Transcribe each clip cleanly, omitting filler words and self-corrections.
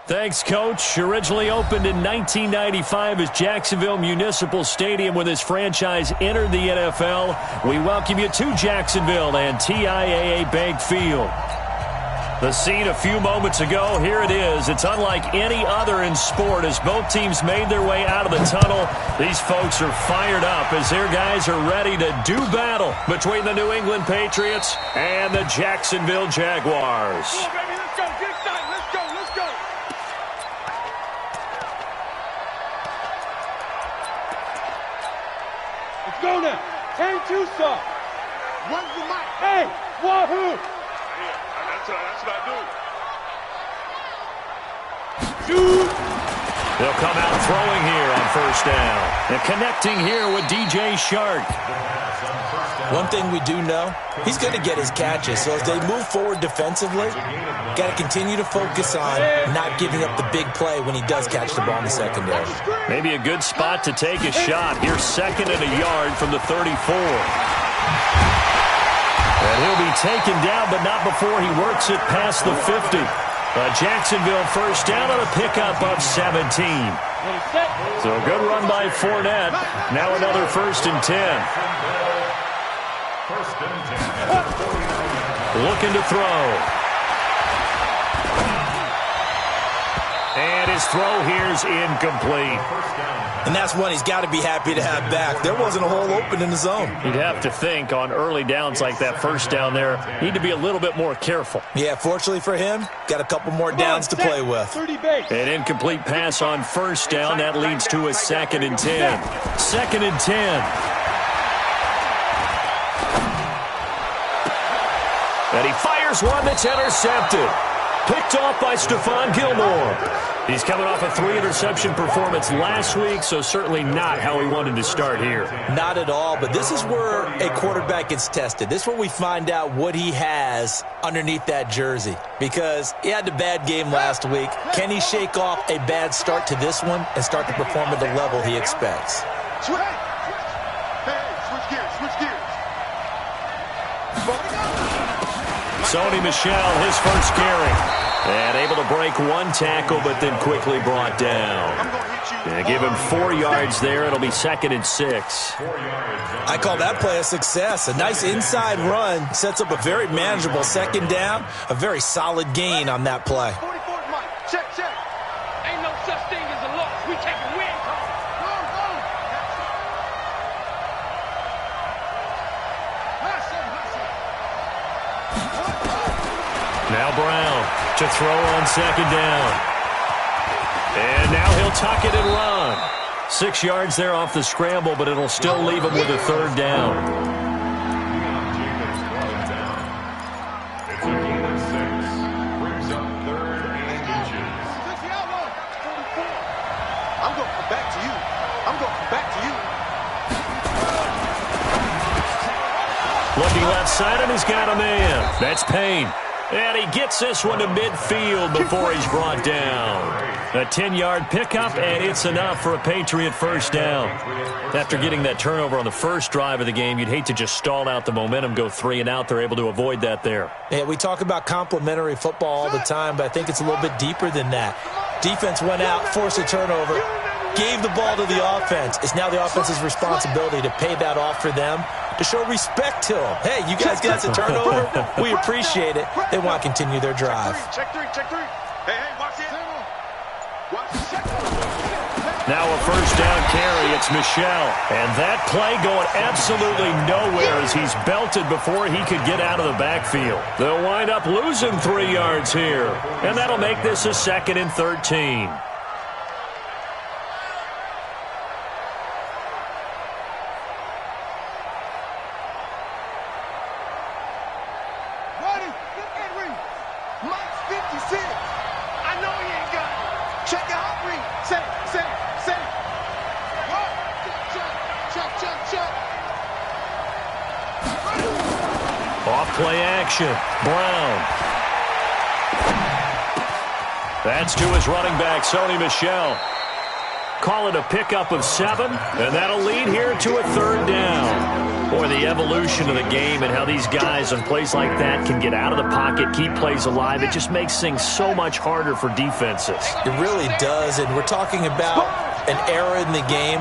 Thanks, Coach. Originally opened in 1995 as Jacksonville Municipal Stadium when this franchise entered the NFL. We welcome you to Jacksonville and TIAA Bank Field. The scene a few moments ago, here it is. It's unlike any other in sport as both teams made their way out of the tunnel. These folks are fired up as their guys are ready to do battle between the New England Patriots and the Jacksonville Jaguars. Come on, baby, let's go. Get excited. Let's go. Let's go. Let's go now. Ain't too soft. Run the mic. Hey, wahoo. That's what I do. Shoot. They'll come out throwing here on first down. And connecting here with DJ Shark. One thing we do know, he's going to get his catches. So as they move forward defensively, got to continue to focus on not giving up the big play when he does catch the ball in the secondary. Maybe a good spot to take a shot. Here's second and a yard from the 34. And he'll be taken down, but not before he works it past the 50. A Jacksonville first down on a pickup of 17. So a good run by Fournette. Now another 1st and 10. Looking to throw. And his throw here's incomplete. And that's one he's got to be happy to have back. There wasn't a hole open in the zone. You'd have to think on early downs like that first down there, need to be a little bit more careful. Yeah, fortunately for him, got a couple more downs to play with. An incomplete pass on first down. That leads to a 2nd and 10. 2nd and 10. And he fires one that's intercepted. Picked off by Stephon Gilmore. He's coming off a 3-interception performance last week, so certainly not how he wanted to start here. Not at all, but this is where a quarterback gets tested. This is where we find out what he has underneath that jersey. Because he had the bad game last week. Can he shake off a bad start to this one and start to perform at the level he expects? Switch gears. Sony Michel, his first carry. And able to break one tackle, but then quickly brought down. And give him 4 yards there. It'll be 2nd and 6. I call that play a success. A nice inside run sets up a very manageable 2nd down. A very solid gain on that play. 44th mic. Check. Ain't no such thing as a loss. We taking wins home. Go. Now Brown to throw on 2nd down. And now he'll tuck it and run. 6 yards there off the scramble, but it'll still leave him with a 3rd down. It's a gain of 6. Brings up 3rd and inches. I'm going to come back to you. Looking left side, and he's got a man. That's Payne. And he gets this one to midfield before he's brought down. A 10-yard pickup, and it's enough for a Patriot first down. After getting that turnover on the first drive of the game, you'd hate to just stall out the momentum, go 3 and out. They're able to avoid that there. Yeah, we talk about complementary football all the time, but I think it's a little bit deeper than that. Defense went out, forced a turnover, gave the ball to the offense. It's now the offense's responsibility to pay that off for them, to show respect to them. Hey, you guys got the turnover. We appreciate it. They want to continue their drive. Check three. Hey, watch it. Now a first down carry. It's Michel. And that play going absolutely nowhere as he's belted before he could get out of the backfield. They'll wind up losing 3 yards here. And that'll make this a 2nd and 13. Off-play action. Brown. That's to his running back, Sony Michel. Call it a pickup of 7, and that'll lead here to a 3rd down. Boy, the evolution of the game and how these guys on plays like that can get out of the pocket, keep plays alive, it just makes things so much harder for defenses. It really does, and we're talking about an era in the game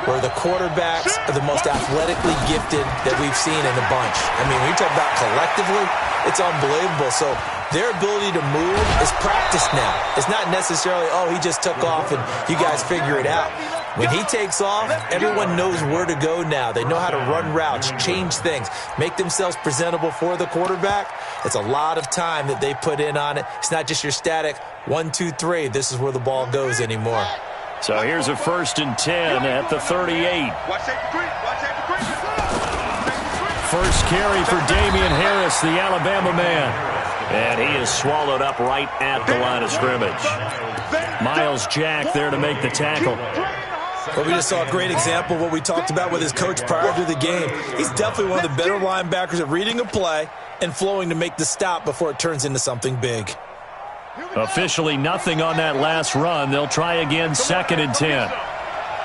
where the quarterbacks are the most athletically gifted that we've seen in the bunch. I mean, when you talk about collectively, it's unbelievable. So their ability to move is practiced now. It's not necessarily, oh, he just took off and you guys figure it out. When he takes off, everyone knows where to go now. They know how to run routes, change things, make themselves presentable for the quarterback. It's a lot of time that they put in on it. It's not just your static 1, 2, 3. This is where the ball goes anymore. So here's a 1st and 10 at the 38. First carry for Damian Harris, the Alabama man. And he is swallowed up right at the line of scrimmage. Miles Jack there to make the tackle. Well, we just saw a great example of what we talked about with his coach prior to the game. He's definitely one of the better linebackers at reading a play and flowing to make the stop before it turns into something big. Officially nothing on that last run. They'll try again, 2nd and 10.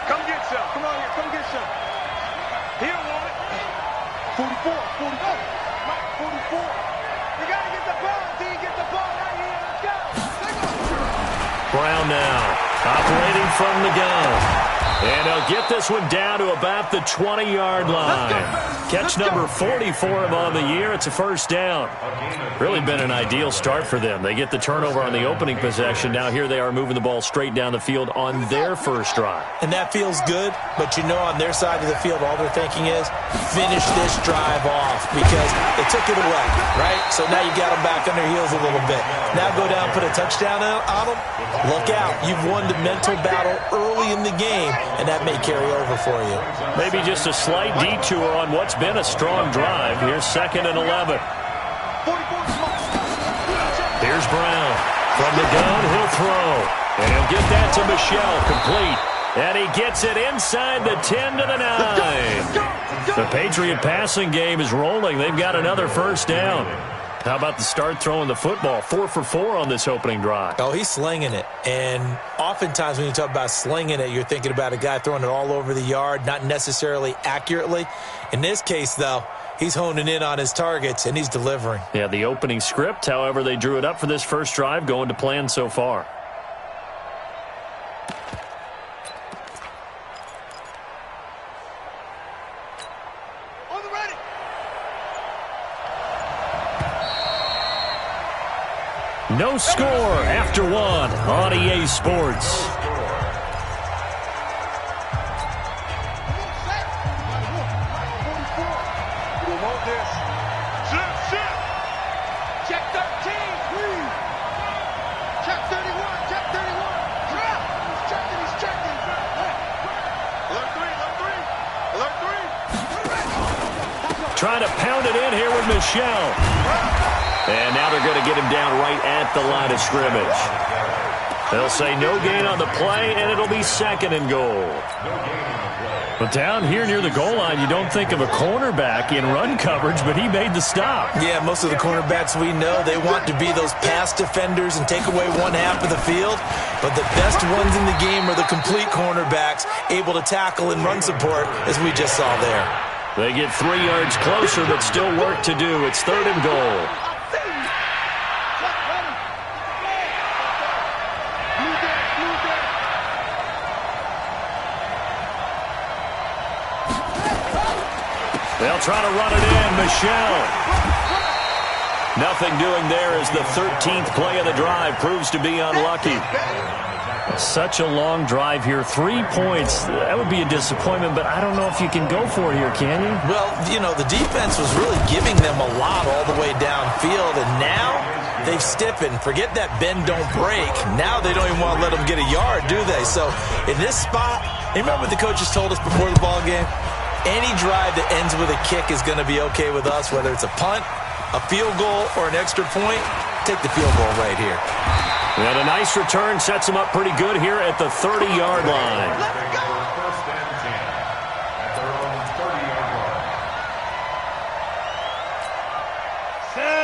Come get some. Come on here. Come get some. He don't want it. 44. 44. You got to get the ball. Until you get the ball right here. Let's go. Brown now, operating from the gun. And he'll get this one down to about the 20-yard line. Catch number 40 for him on the year. It's a 1st down. Really been an ideal start for them. They get the turnover on the opening possession. Now here they are moving the ball straight down the field on their first drive. And that feels good, but you know on their side of the field, all they're thinking is finish this drive off because they took it away, right? So now you got them back on their heels a little bit. Now go down, put a touchdown on them. Look out. You've won the mental battle early in the game, and that may carry over for you. Maybe just a slight detour on what's been a strong drive. Here's 2nd and 11. Here's Brown. From the gun, he'll throw. And he'll get that to Michelle, complete. And he gets it inside the 10 to the 9. The Patriot passing game is rolling. They've got another 1st down. How about the start throwing the football? 4 for 4 on this opening drive. Oh, he's slinging it. And oftentimes when you talk about slinging it, you're thinking about a guy throwing it all over the yard, not necessarily accurately. In this case, though, he's honing in on his targets, and he's delivering. Yeah, the opening script, however, they drew it up for this first drive, going to plan so far. No score after 1 on EA Sports. Check 13. Check 31. Check 31. He's checking. Alert 3. Trying to pound it in here with Michelle. And now they're going to get him down right at the line of scrimmage. They'll say no gain on the play, and it'll be 2nd and goal. But down here near the goal line, you don't think of a cornerback in run coverage, but he made the stop. Yeah, most of the cornerbacks we know, they want to be those pass defenders and take away one half of the field. But the best ones in the game are the complete cornerbacks, able to tackle and run support, as we just saw there. They get 3 yards closer, but still work to do. It's 3rd and goal. They'll try to run it in. Michelle. Nothing doing there as the 13th play of the drive proves to be unlucky. Such a long drive here. 3 points. That would be a disappointment, but I don't know if you can go for it here, can you? Well, you know, the defense was really giving them a lot all the way downfield, and now they've stiffened. Forget that bend, don't break. Now they don't even want to let them get a yard, do they? So in this spot, you remember what the coaches told us before the ball game? Any drive that ends with a kick is going to be okay with us, whether it's a punt, a field goal, or an extra point. Take the field goal right here. And a nice return sets him up pretty good here at the 30-yard line.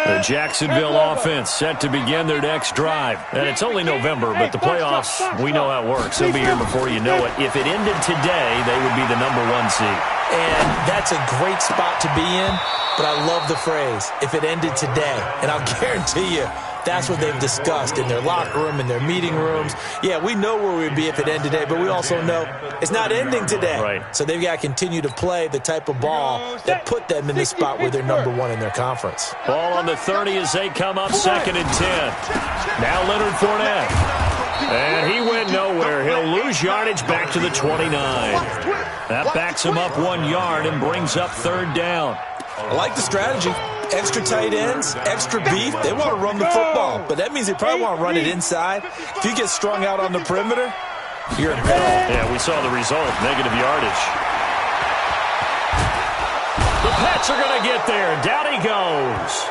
The Jacksonville offense set to begin their next drive. And it's only November, but the playoffs, we know how it works. They'll be here before you know it. If it ended today, they would be the #1 seed. And that's a great spot to be in, but I love the phrase, if it ended today. And I'll guarantee you, that's what they've discussed in their locker room, in their meeting rooms. Yeah, we know where we'd be if it ended today, but we also know it's not ending today. Right. So they've got to continue to play the type of ball that put them in the spot where they're number one in their conference. Ball on the 30 as they come up 2nd and 10. Now Leonard Fournette. And he went nowhere. He'll lose yardage back to the 29. That backs him up 1 yard and brings up 3rd down. I like the strategy. Extra tight ends, extra beef. They want to run the football, but that means they probably want to run it inside. If you get strung out on the perimeter, you're in peril. Yeah, we saw the result, negative yardage. The Pats are going to get there. Down he goes.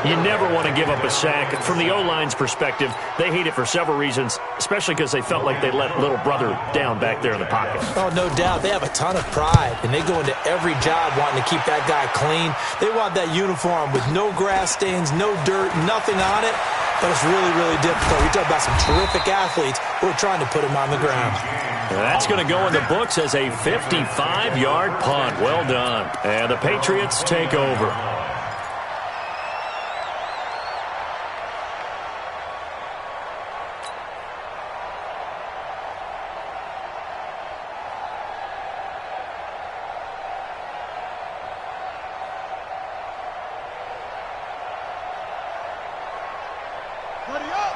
You never want to give up a sack. From the O-line's perspective, they hate it for several reasons, especially because they felt like they let little brother down back there in the pocket. Oh, no doubt. They have a ton of pride, and they go into every job wanting to keep that guy clean. They want that uniform with no grass stains, no dirt, nothing on it. But it's really, really difficult. We talk about some terrific athletes who are trying to put him on the ground. That's going to go in the books as a 55-yard punt. Well done. And the Patriots take over.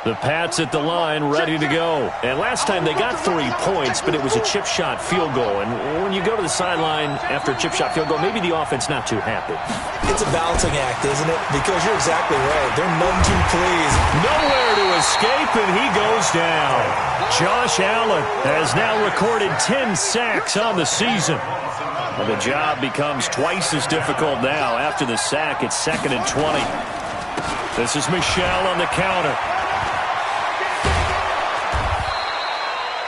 The Pats at the line, ready to go. And last time they got 3 points, but it was a chip shot field goal. And when you go to the sideline after a chip shot field goal, maybe the offense not too happy. It's a balancing act, isn't it? Because you're exactly right. They're none too pleased. Nowhere to escape, and he goes down. Josh Allen has now recorded 10 sacks on the season. And the job becomes twice as difficult now. After the sack, it's 2nd and 20. This is Michel on the counter.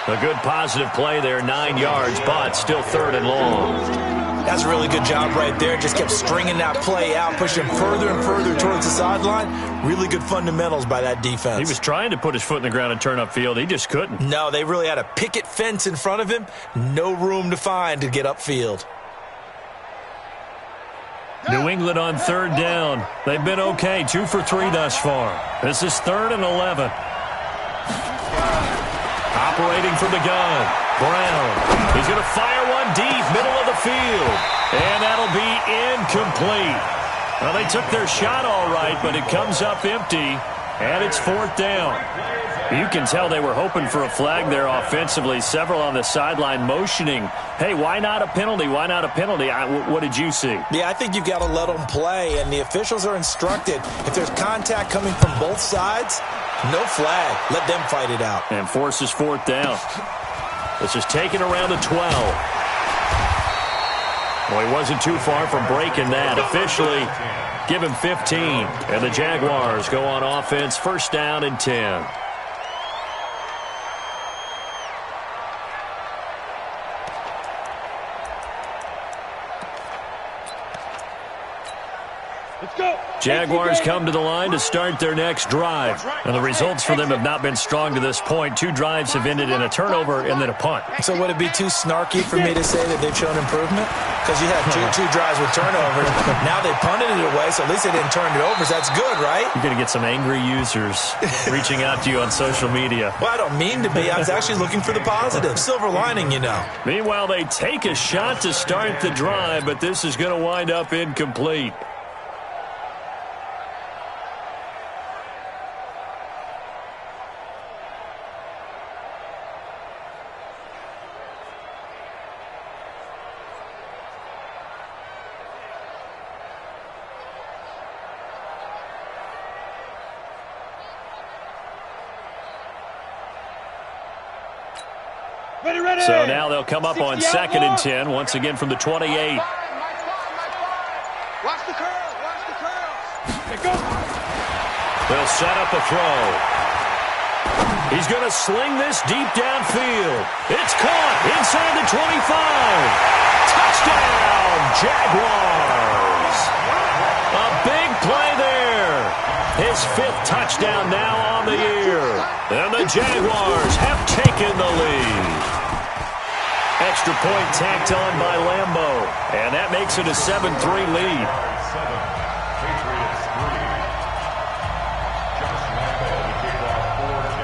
A good positive play there, 9 yards, but still 3rd and long. That's a really good job right there. Just kept stringing that play out, pushing further and further towards the sideline. Really good fundamentals by that defense. He was trying to put his foot in the ground and turn upfield. He just couldn't. No, they really had a picket fence in front of him. No room to find to get upfield. New England on 3rd down. They've been okay, 2 for 3 thus far. This is 3rd and 11. Operating from the gun, Brown. He's going to fire one deep, middle of the field. And that'll be incomplete. Well, they took their shot all right, but it comes up empty, and it's 4th down. You can tell they were hoping for a flag there offensively. Several on the sideline motioning, hey, why not a penalty? Why not a penalty? What did you see? Yeah, I think you've got to let them play, and the officials are instructed. If there's contact coming from both sides, no flag. Let them fight it out. And forces 4th down. This is taken around the 12. Well, he wasn't too far from breaking that. Officially, give him 15. And the Jaguars go on offense, 1st down and 10. Jaguars come to the line to start their next drive. And the results for them have not been strong to this point. 2 drives have ended in a turnover and then a punt. So would it be too snarky for me to say that they've shown improvement? Because you had two drives with turnovers. Now they punted it away, so at least they didn't turn it over. So that's good, right? You're going to get some angry users reaching out to you on social media. Well, I don't mean to be. I was actually looking for the positive. Silver lining, you know. Meanwhile, they take a shot to start the drive, but this is going to wind up incomplete. So now they'll come up on 2nd and 10, once again from the 28. Watch the curl. Watch the curl. They'll set up a throw. He's going to sling this deep downfield. It's caught inside the 25. Touchdown, Jaguars. A big play there. His 5th touchdown now on the year. And the Jaguars have taken the lead. Extra point tacked on by Lambeau. And that makes it a 7-3 lead.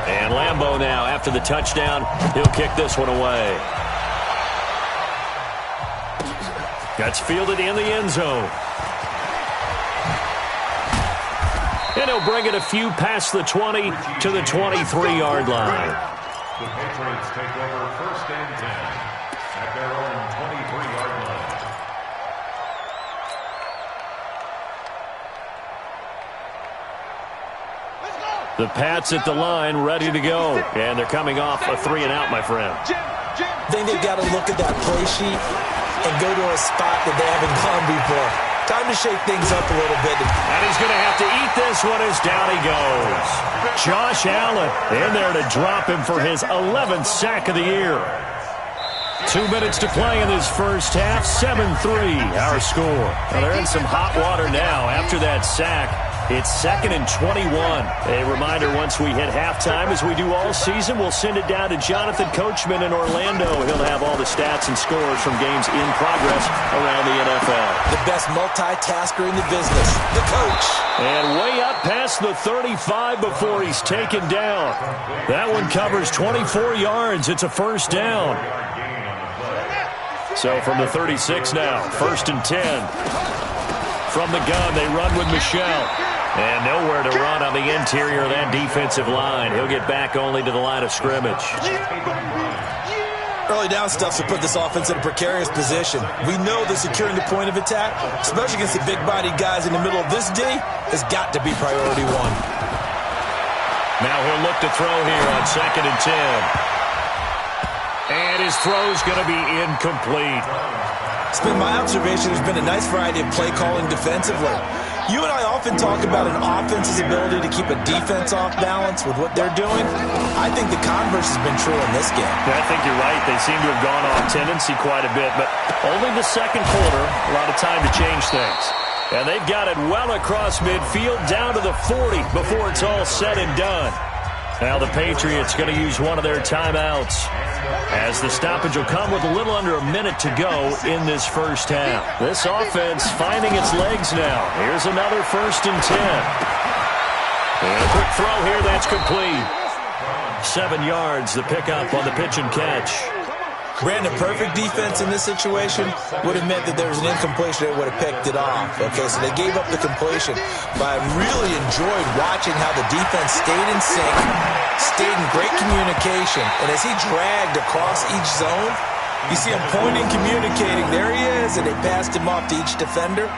And Lambeau now, after the touchdown, he'll kick this one away. That's fielded in the end zone. And he'll bring it a few past the 20 to the 23-yard line. The Patriots take over 1st and 10 at their own 23-yard line. The Pats at the line, ready to go. And they're coming off a 3-and-out, my friend. I think they've got to look at that play sheet and go to a spot that they haven't gone before. Time to shake things up a little bit. And he's going to have to eat this one as down he goes. Josh Allen in there to drop him for his 11th sack of the year. 2 minutes to play in this first half. 7-3 our score. Well, they're in some hot water now after that sack. It's 2nd and 21. A reminder, once we hit halftime, as we do all season, we'll send it down to Jonathan Coachman in Orlando. He'll have all the stats and scores from games in progress around the NFL. The best multitasker in the business, the coach. And way up past the 35 before he's taken down. That one covers 24 yards. It's a first down. So from the 36 now, 1st and 10. From the gun, they run with Michel. And nowhere to run on the interior of that defensive line. He'll get back only to the line of scrimmage. Early down stuff to put this offense in a precarious position. We know that securing the point of attack, especially against the big-bodied guys in the middle of this D, has got to be priority one. Now he'll look to throw here on 2nd and 10. And his throw's going to be incomplete. It's been my observation there's been a nice variety of play calling defensively. You and I often talk about an offense's ability to keep a defense off balance with what they're doing. I think the converse has been true in this game. Yeah, I think you're right. They seem to have gone off tendency quite a bit, but only the second quarter, a lot of time to change things. And they've got it well across midfield, down to the 40 before it's all said and done. Now the Patriots going to use one of their timeouts, as the stoppage will come with a little under a minute to go in this first half. This offense finding its legs now. Here's another 1st and 10. And a quick throw here, that's complete. 7 yards, the pickup on the pitch and catch. Brandon, perfect defense in this situation would have meant that there was an incompletion that would have picked it off. Okay, so they gave up the completion. But I really enjoyed watching how the defense stayed in sync, stayed in great communication. And as he dragged across each zone, you see him pointing, communicating. There he is, and they passed him off to each defender.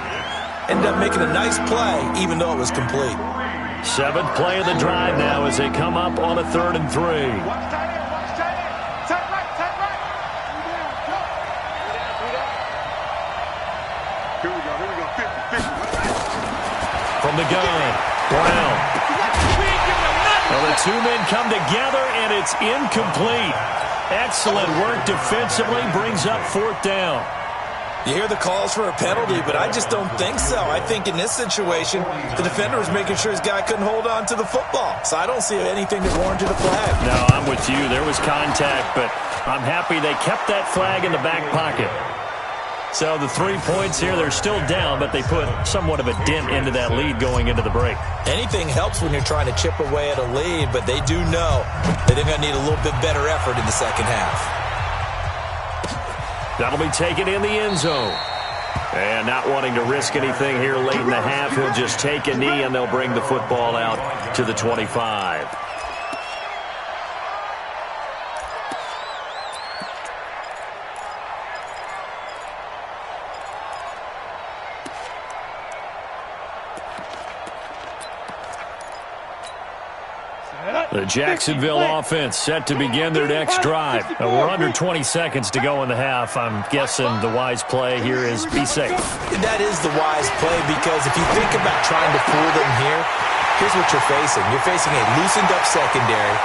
Ended up making a nice play, even though it was complete. 7th play of the drive now as they come up on a 3rd and 3. From the gun, Brown. Well, the two men come together, and it's incomplete. Excellent work defensively, brings up 4th down. You hear the calls for a penalty, but I just don't think so. I think in this situation, the defender was making sure his guy couldn't hold on to the football. So I don't see anything that warranted a flag. No, I'm with you. There was contact, but I'm happy they kept that flag in the back pocket. So the 3 points here, they're still down, but they put somewhat of a dent into that lead going into the break. Anything helps when you're trying to chip away at a lead, but they do know that they're going to need a little bit better effort in the second half. That'll be taken in the end zone. And not wanting to risk anything here late in the half, he'll just take a knee, and they'll bring the football out to the 25. The Jacksonville offense set to begin their next drive. We're under 20 seconds to go in the half. I'm guessing the wise play here is be safe. That is the wise play, because if you think about trying to fool them here, here's what you're facing. You're facing a loosened up secondary.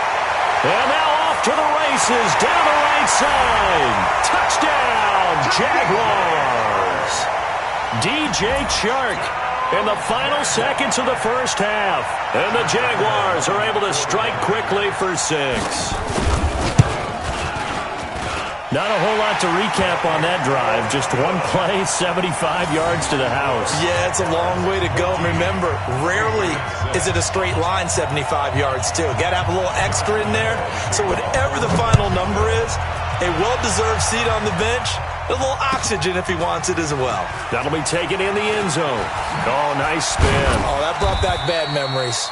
And now off to the races, down the right side. Touchdown, Jaguars. DJ Chark in the final seconds of the first half. And the Jaguars are able to strike quickly for 6. Not a whole lot to recap on that drive. Just one play, 75 yards to the house. Yeah, it's a long way to go. Remember, rarely is it a straight line 75 yards, too. Got to have a little extra in there. So whatever the final number is, a well-deserved seat on the bench, a little oxygen if he wants it as well. That'll be taken in the end zone. Oh, nice spin. Oh, that brought back bad memories.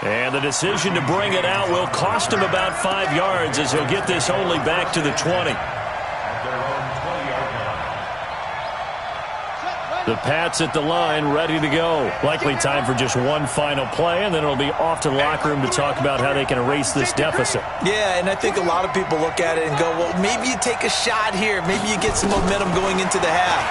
And the decision to bring it out will cost him about 5 yards as he'll get this only back to the 20. The Pats at the line, ready to go. Likely time for just one final play, and then it'll be off to the locker room to talk about how they can erase this deficit. Yeah, and I think a lot of people look at it and go, well, maybe you take a shot here. Maybe you get some momentum going into the half.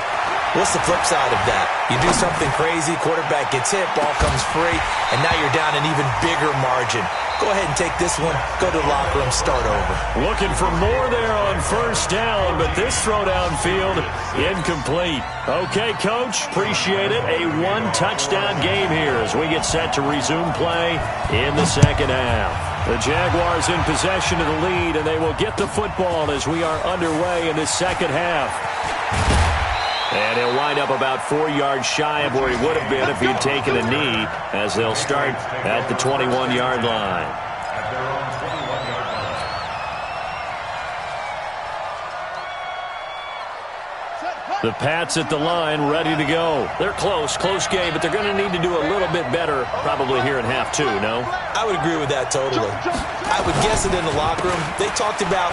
What's the flip side of that? You do something crazy, quarterback gets hit, ball comes free, and now you're down an even bigger margin. Go ahead and take this one, go to the locker room, start over. Looking for more there on first down, but this throw downfield, incomplete. Okay, Coach, appreciate it. A one-touchdown game here as we get set to resume play in the second half. The Jaguars in possession of the lead, and they will get the football as we are underway in the second half. And he'll wind up about 4 yards shy of where he would have been if he'd taken a knee, as they'll start at the 21-yard line. The Pats at the line, ready to go. They're close game, but they're going to need to do a little bit better probably here in half two, no? I would agree with that totally. I would guess it in the locker room. They talked about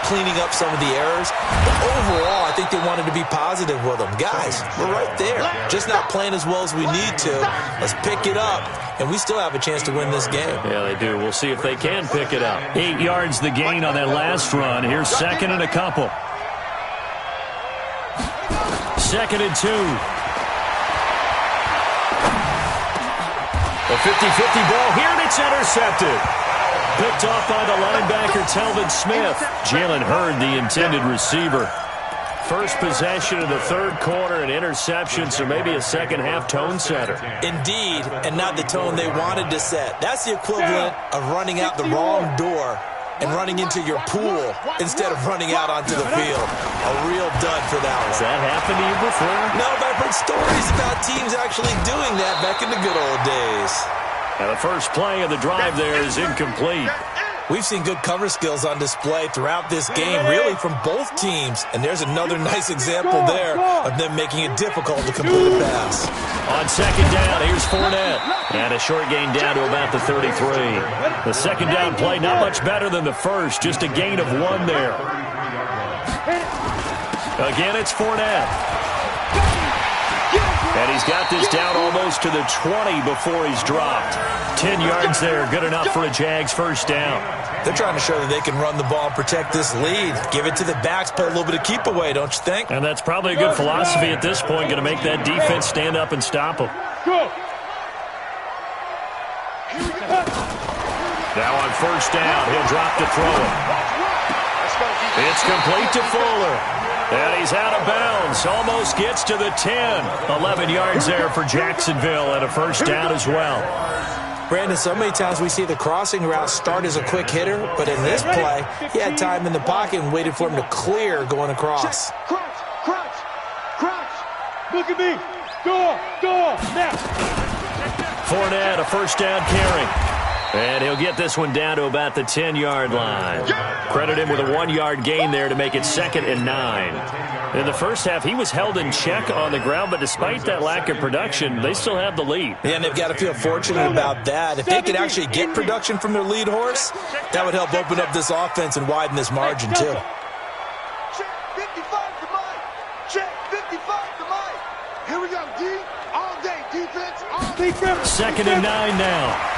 cleaning up some of the errors, but overall, I think they wanted to be positive with them. Guys, we're right there. Just not playing as well as we need to. Let's pick it up, and we still have a chance to win this game. Yeah, they do. We'll see if they can pick it up. 8 yards the gain on that last run. Here's second and a couple. Second and 2. A 50-50 ball here, and it's intercepted. Picked off by the linebacker, Telvin Smith. Jalen Hurd, the intended receiver. First possession of the third quarter, an interception, so maybe a second-half tone setter. Indeed, and not the tone they wanted to set. That's the equivalent of running out the wrong door and running into your pool instead of running out onto the field. A real dud for that one. Has that happened to you before? No, but I've heard stories about teams actually doing that back in the good old days. And the first play of the drive there is incomplete. We've seen good cover skills on display throughout this game, really from both teams. And there's another nice example there of them making it difficult to complete a pass. On second down, here's Fournette. And a short gain down to about the 33. The second down play, not much better than the first, just a gain of 1 there. Again, it's Fournette. And he's got this down almost to the 20 before he's dropped. 10 yards there, good enough for a Jags first down. They're trying to show that they can run the ball and protect this lead. Give it to the backs, play a little bit of keep away, don't you think? And that's probably a good philosophy at this point, going to make that defense stand up and stop them. Now on first down, he'll drop to throw it. It's complete to Fuller. And he's out of bounds. Almost gets to the 10. 11 yards there for Jacksonville and a first down as well. Brandon, so many times we see the crossing route start as a quick hitter, but in this play, he had time in the pocket and waited for him to clear going across. Crouch. Look at me. Go, now. Fournette, a first down carry. And he'll get this one down to about the 10-yard line. Credit him with a 1-yard gain there to make it 2nd and 9. In the first half, he was held in check on the ground, but despite that lack of production, they still have the lead. Yeah, and they've got to feel fortunate about that. If they could actually get production from their lead horse, that would help open up this offense and widen this margin, too. Check 55 to Mike. Check 55 to Mike. Here we go, D. All day defense, all defense. 2nd and 9 now.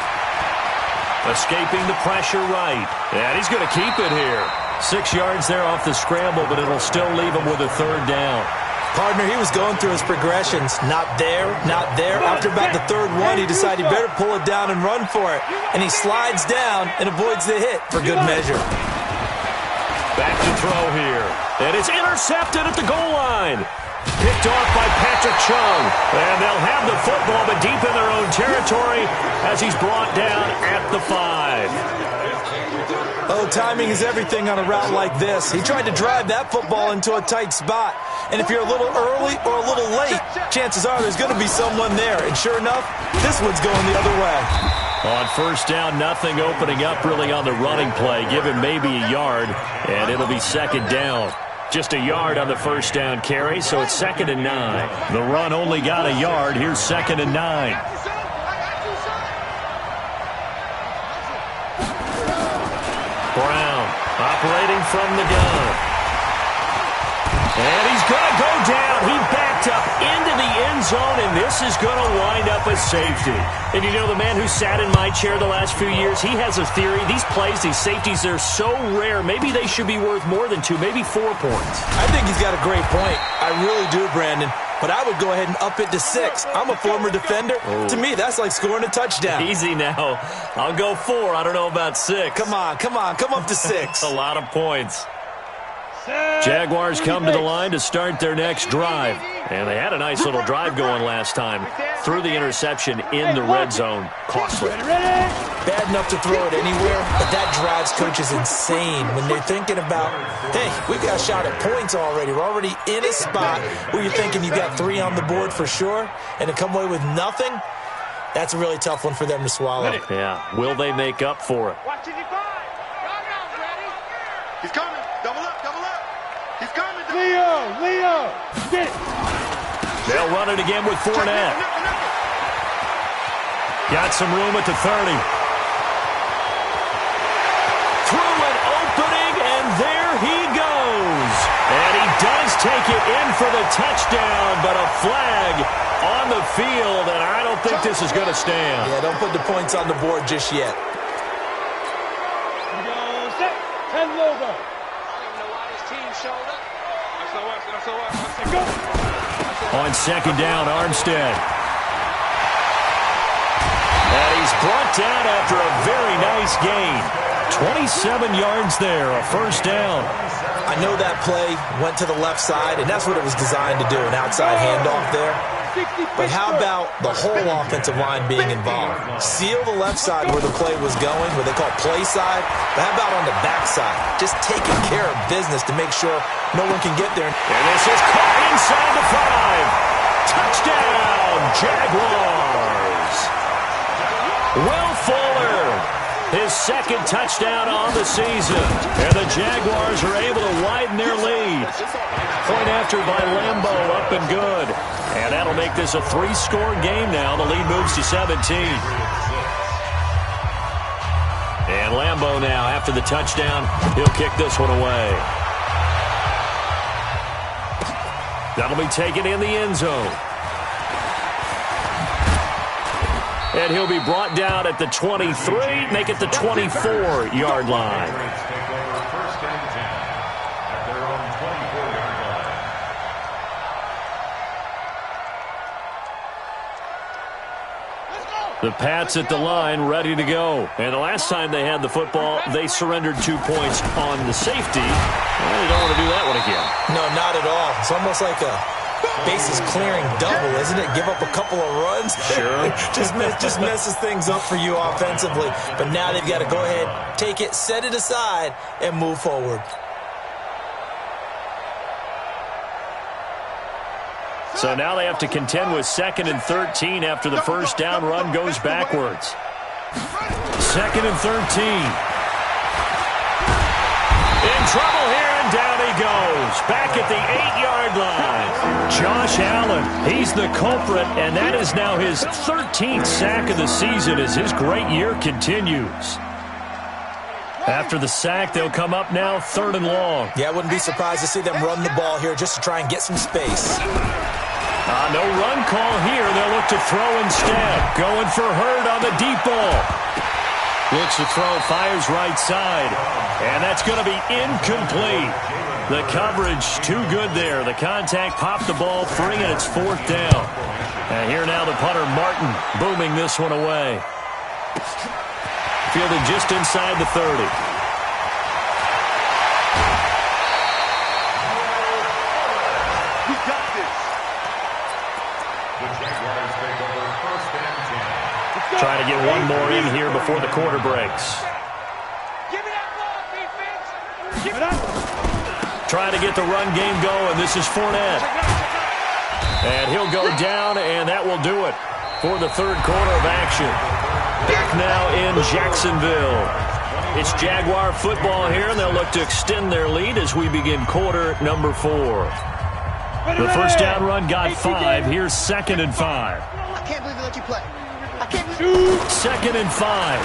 Escaping the pressure right. And he's going to keep it here. 6 yards there off the scramble, but it'll still leave him with a third down. Partner, he was going through his progressions. Not there, not there. After about the third one, he decided he better pull it down and run for it. And he slides down and avoids the hit for good measure. Back to throw here. And it's intercepted at the goal line. Picked off by Patrick Chung. And they'll have the football, but deep in their own territory as he's brought down at the 5. Oh, timing is everything on a route like this. He tried to drive that football into a tight spot. And if you're a little early or a little late, chances are there's going to be someone there. And sure enough, this one's going the other way. On first down, nothing opening up really on the running play. Give him maybe a yard, and it'll be second down. Just a yard on the first down carry, so it's 2nd and 9. The run only got a yard. Here's 2nd and 9. Brown operating from the gun. And he's going to go down. He backed up into the end zone, and this is going to wind up a safety. And you know, the man who sat in my chair the last few years, he has a theory. These plays, these safeties, they're so rare. Maybe they should be worth more than 2, maybe 4 points. I think he's got a great point. I really do, Brandon. But I would go ahead and up it to 6. I'm a former defender. Oh. To me, that's like scoring a touchdown. Easy now. I'll go 4. I don't know about 6. Come on. Come up to 6. A lot of points. Jaguars come to the line to start their next drive. And they had a nice little drive going last time. Threw the interception in the red zone. Costly. Bad enough to throw it anywhere, but that drives coaches insane when they're thinking about, hey, we've got a shot at points already. We're already in a spot where you're thinking you got 3 on the board for sure, and to come away with nothing, that's a really tough one for them to swallow. Yeah. Will they make up for it? Watch it, he's coming. Double up. He's coming. Leo. Get it. They'll run it again with Fournette. Got some room at the 30. Through an opening, and there he goes. And he does take it in for the touchdown, but a flag on the field, and I don't think this is going to stand. Yeah, don't put the points on the board just yet. Set. 10 logo. On second down, Armstead. And he's brought down after a very nice gain. 27 yards there, a first down. I know that play went to the left side, and that's what it was designed to do, an outside handoff there. But how about the whole offensive line being involved? Seal the left side where the play was going, what they call play side. But how about on the back side? Just taking care of business to make sure no one can get there. And this is caught inside the 5. Touchdown, Jaguars. Will Fuller, his 2nd touchdown on the season. And the Jaguars are able to widen their lead. Point after by Lambo, up and good. And that'll make this a 3-score game now. The lead moves to 17. And Lambo now, after the touchdown, he'll kick this one away. That'll be taken in the end zone. And he'll be brought down at the 23, make it the 24-yard line. The Pats at the line, ready to go. And the last time they had the football, they surrendered 2 points on the safety. Well, you don't want to do that one again. No, not at all. It's almost like a bases clearing double, isn't it? Give up a couple of runs. Sure. just messes things up for you offensively. But now they've got to go ahead, take it, set it aside, and move forward. So now they have to contend with 2nd and 13 after the first down run goes backwards. 2nd and 13. In trouble here, and down he goes. Back at the 8-yard line. Josh Allen, he's the culprit, and that is now his 13th sack of the season as his great year continues. After the sack, they'll come up now 3rd and long. Yeah, I wouldn't be surprised to see them run the ball here just to try and get some space. No run call here. They'll look to throw instead. Going for Hurd on the deep ball. Looks to throw, fires right side. And that's going to be incomplete. The coverage too good there. The contact popped the ball free, and it's 4th down. And here now the punter, Martin, booming this one away. Fielded just inside the 30. Trying to get one more in here before the quarter breaks. Give me that ball, Trying to get the run game going. This is Fournette. And he'll go down, and that will do it for the third quarter of action. Back now in Jacksonville. It's Jaguar football here, and they'll look to extend their lead as we begin quarter number 4. The first down run got 5. Here's 2nd and 5. I can't believe they let you play. I can't believe 2nd and 5.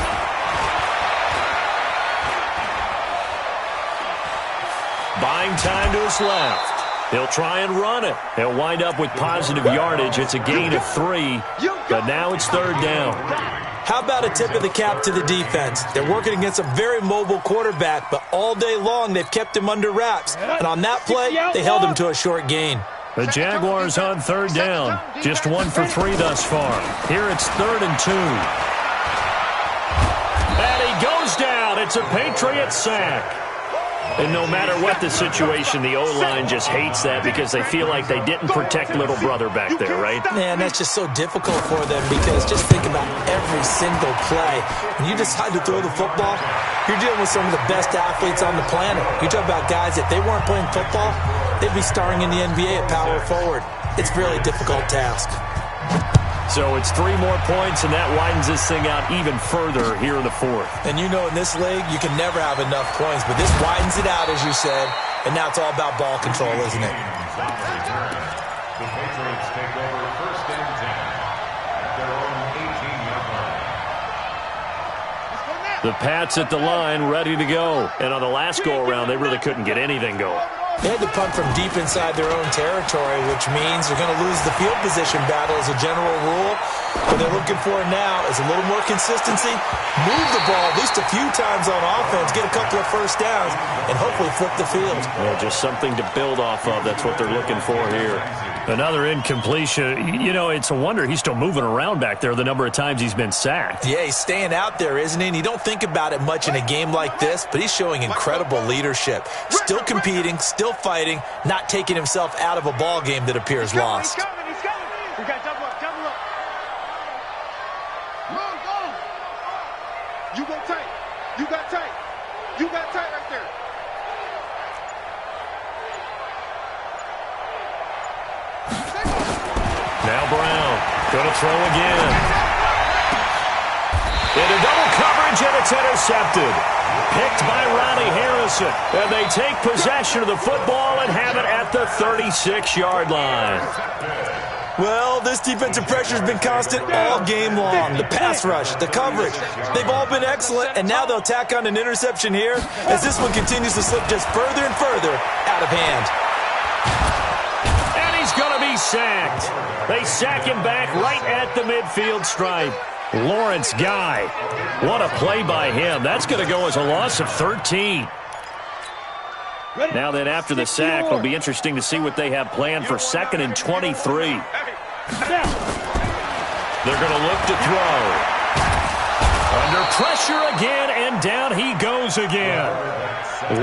Buying time to his left. He'll try and run it. He'll wind up with positive yardage. It's a gain of 3, but now it's 3rd down. How about a tip of the cap to the defense? They're working against a very mobile quarterback, but all day long they've kept him under wraps. And on that play, they held him to a short gain. The Jaguars on 3rd down. Just 1 for 3 thus far. Here it's 3rd and 2. And he goes down. It's a Patriots sack. And no matter what the situation, the O-line just hates that because they feel like they didn't protect little brother back there, right? Man, that's just so difficult for them because just think about every single play. When you decide to throw the football, you're dealing with some of the best athletes on the planet. You talk about guys, if they weren't playing football, they'd be starring in the NBA at power forward. It's a really difficult task. So it's 3 more points, and that widens this thing out even further here in the 4th. And you know in this league, you can never have enough points, but this widens it out, as you said, and now it's all about ball control, isn't it? The Patriots take over 1st and 10 at their own 18-yard line. The Pats at the line, ready to go. And on the last go-around, they really couldn't get anything going. They had to punt from deep inside their own territory, which means they're going to lose the field position battle as a general rule. What they're looking for now is a little more consistency, move the ball at least a few times on offense, get a couple of first downs, and hopefully flip the field. Yeah, just something to build off of. That's what they're looking for here. Another incompletion. You know, it's a wonder he's still moving around back there the number of times he's been sacked. Yeah, he's staying out there, isn't he? And you don't think about it much in a game like this, but he's showing incredible leadership. Still competing, still fighting, not taking himself out of a ball game that appears lost. He's coming. We got double up. Run. You go tight. You got tight right there. Now Brown, going to throw again. Into double coverage, and it's intercepted. Picked by Ronnie Harrison. And they take possession of the football and have it at the 36-yard line. Well, this defensive pressure has been constant all game long. The pass rush, the coverage, they've all been excellent, and now they'll tack on an interception here as this one continues to slip just further and further out of hand. And he's going to be sacked. They sack him back right at the midfield stripe. Lawrence Guy. What a play by him. That's going to go as a loss of 13. Now then, after the sack, it'll be interesting to see what they have planned for 2nd and 23. They're going to look to throw. Under pressure again, and down he goes again.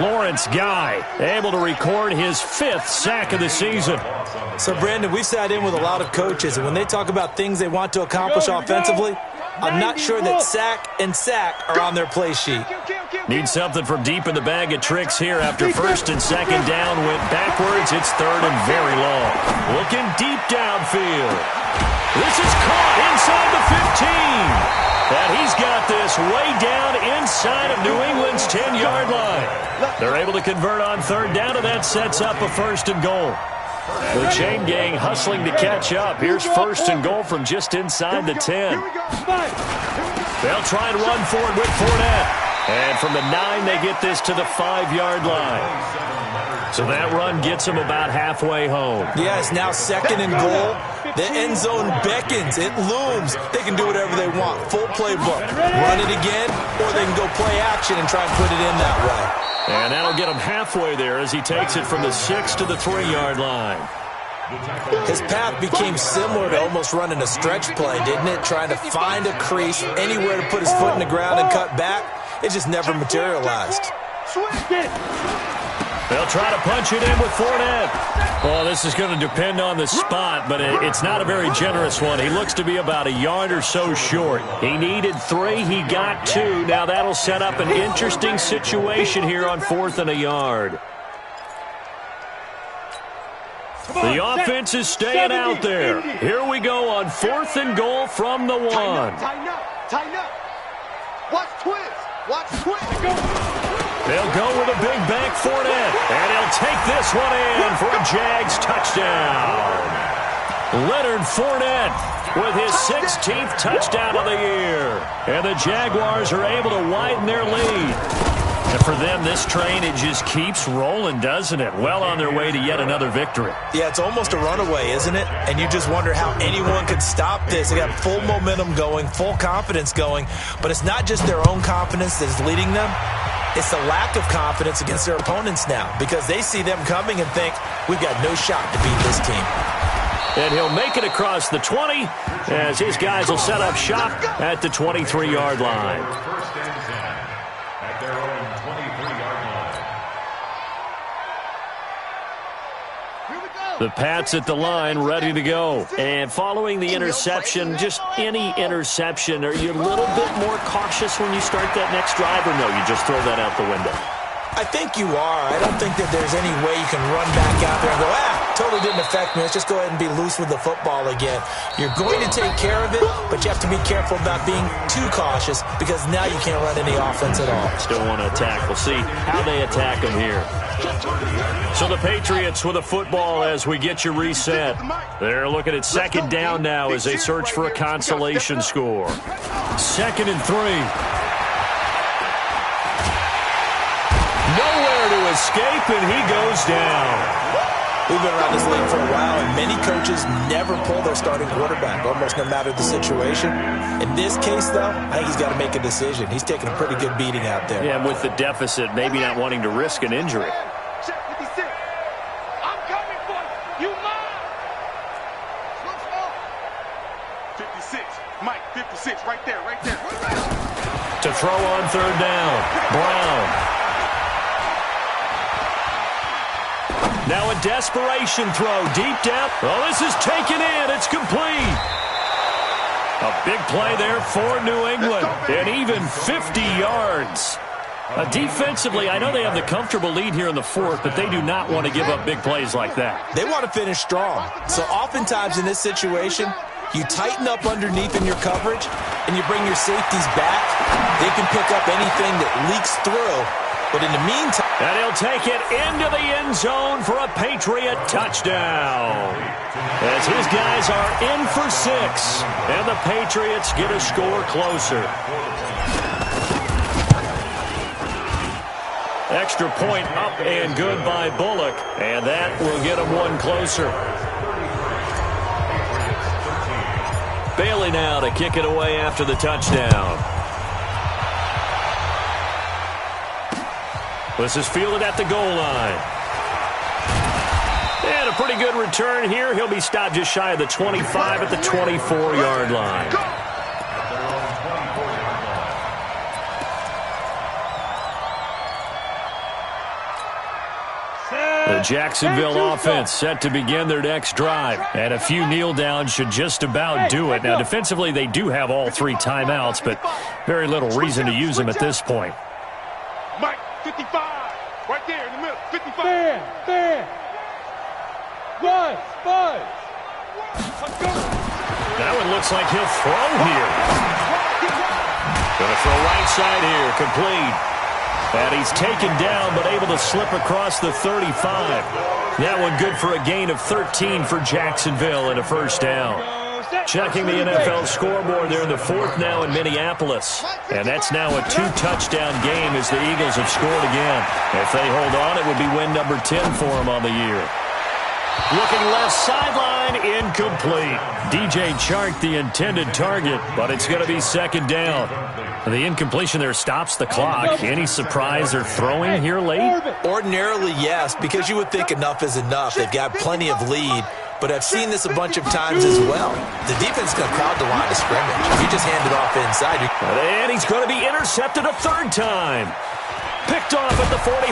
Lawrence Guy able to record his 5th sack of the season. So, Brandon, we've sat in with a lot of coaches, and when they talk about things they want to accomplish offensively, I'm not sure that sack and sack are on their play sheet. Need something from deep in the bag of tricks here after 1st and 2nd down. Went backwards. It's 3rd and very long. Looking deep downfield. This is caught inside the 15. And he's got this way down inside of New England's 10-yard line. They're able to convert on 3rd down, and that sets up a 1st and goal. The chain gang hustling to catch up. Here's 1st and goal from just inside the 10. They'll try and run forward with Fournette. And from the 9, they get this to the 5-yard line. So that run gets them about halfway home. Yeah, it's now 2nd and goal. The end zone beckons. It looms. They can do whatever they want. Full playbook. Run it again, or they can go play action and try and put it in that way. And that'll get him halfway there as he takes it from the 6 to the 3-yard line. His path became similar to almost running a stretch play, didn't it? Trying to find a crease, anywhere to put his foot in the ground and cut back. It just never materialized. They'll try to punch it in with Fournette. Well, this is going to depend on the spot, but it's not a very generous one. He looks to be about a yard or so short. He needed 3. He got 2. Now that'll set up an interesting situation here on 4th and a yard. The offense is staying out there. Here we go on 4th and goal from the 1. Tighten up. Tighten up. Watch twist. Watch twist. They'll go with a big bank Fournette. And he'll take this one in for a Jags touchdown. Leonard Fournette with his 16th touchdown of the year. And the Jaguars are able to widen their lead. And for them, this train, it just keeps rolling, doesn't it? Well on their way to yet another victory. Yeah, it's almost a runaway, isn't it? And you just wonder how anyone could stop this. They got full momentum going, full confidence going. But it's not just their own confidence that's leading them. It's the lack of confidence against their opponents now because they see them coming and think, we've got no shot to beat this team. And he'll make it across the 20 as his guys will set up shop at the 23-yard line. First and 10 at their own 23-yard line. The Pats at the line, ready to go. And following the interception, just any interception, are you a little bit more cautious when you start that next drive, or no, you just throw that out the window? I think you are. I don't think that there's any way you can run back out there and go, totally didn't affect me. Let's just go ahead and be loose with the football again. You're going to take care of it, but you have to be careful about being too cautious because now you can't run any offense at all. Still want to attack. We'll see how they attack them here. So the Patriots with a football as we get you reset. They're looking at 2nd down now as they search for a consolation score. 2nd and 3. Nowhere to escape, and he goes down. We've been around this league for a while, and many coaches never pull their starting quarterback, almost no matter the situation. In this case, though, I think he's got to make a decision. He's taking a pretty good beating out there. Yeah, and with the deficit, maybe not wanting to risk an injury. Check 56. I'm coming for you. You mine. 56. Mike, 56. Right there, right there. To throw on 3rd down. Brown. Now a desperation throw deep down. Oh, this is taken in. It's complete. A big play there for New England. And even 50 yards. Defensively, I know they have the comfortable lead here in the 4th, but they do not want to give up big plays like that. They want to finish strong. So oftentimes in this situation, you tighten up underneath in your coverage, and you bring your safeties back. They can pick up anything that leaks through. But in the meantime... And he'll take it into the end zone for a Patriot touchdown. As his guys are in for 6. And the Patriots get a score closer. Extra point up and good by Bullock. And that will get him one closer. Bailey now to kick it away after the touchdown. This is fielded at the goal line. And a pretty good return here. He'll be stopped just shy of the 25 at the 24-yard line. The Jacksonville offense set to begin their next drive. And a few kneel downs should just about do it. Now, defensively, they do have all 3 timeouts, but very little reason to use them at this point. Mike, 55. Right there in the middle. 55. There. Run. Buzz. That one looks like he'll throw here. Going to throw right side here. Complete. And he's taken down, but able to slip across the 35. That one good for a gain of 13 for Jacksonville and a 1st down. Checking the NFL scoreboard there in the 4th now in Minneapolis. And that's now a 2-touchdown game as the Eagles have scored again. If they hold on, it would be win number 10 for them on the year. Looking left sideline, incomplete. DJ Chark, the intended target, but it's going to be 2nd down. The incompletion there stops the clock. Any surprise they're throwing here late? Ordinarily, yes, because you would think enough is enough. They've got plenty of lead. But I've seen this a bunch of times as well. The defense is going to crowd the line of scrimmage. If you just hand it off inside. And he's going to be intercepted a 3rd time. Picked off at the 45.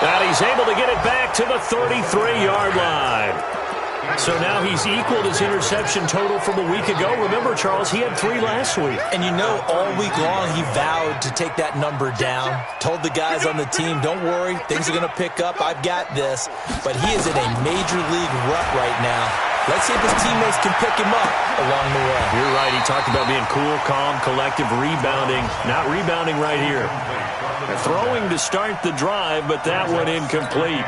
And he's able to get it back to the 33-yard line. So now he's equaled his interception total from a week ago. Remember, Charles, he had 3 last week. And you know, all week long he vowed to take that number down. Told the guys on the team, don't worry, things are going to pick up. I've got this. But he is in a major league rut right now. Let's see if his teammates can pick him up along the way. You're right. He talked about being cool, calm, collective, rebounding. Not rebounding right here. Throwing to start the drive, but that one incomplete.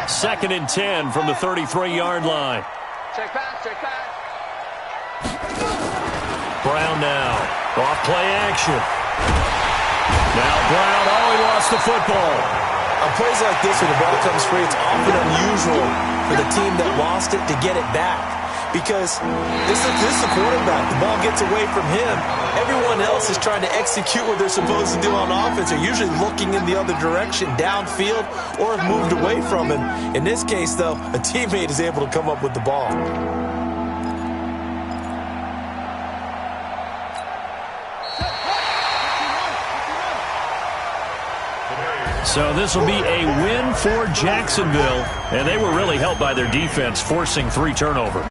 2nd and 10 from the 33-yard line. Check pass, check pass. Brown now. Off play action. Now Brown, he lost the football. On plays like this, when the ball comes free, it's often unusual for the team that lost it to get it back. Because this is the quarterback. The ball gets away from him. Everyone else is trying to execute what they're supposed to do on offense. They're usually looking in the other direction, downfield, or have moved away from him. In this case, though, a teammate is able to come up with the ball. So this will be a win for Jacksonville, and they were really helped by their defense forcing 3 turnovers.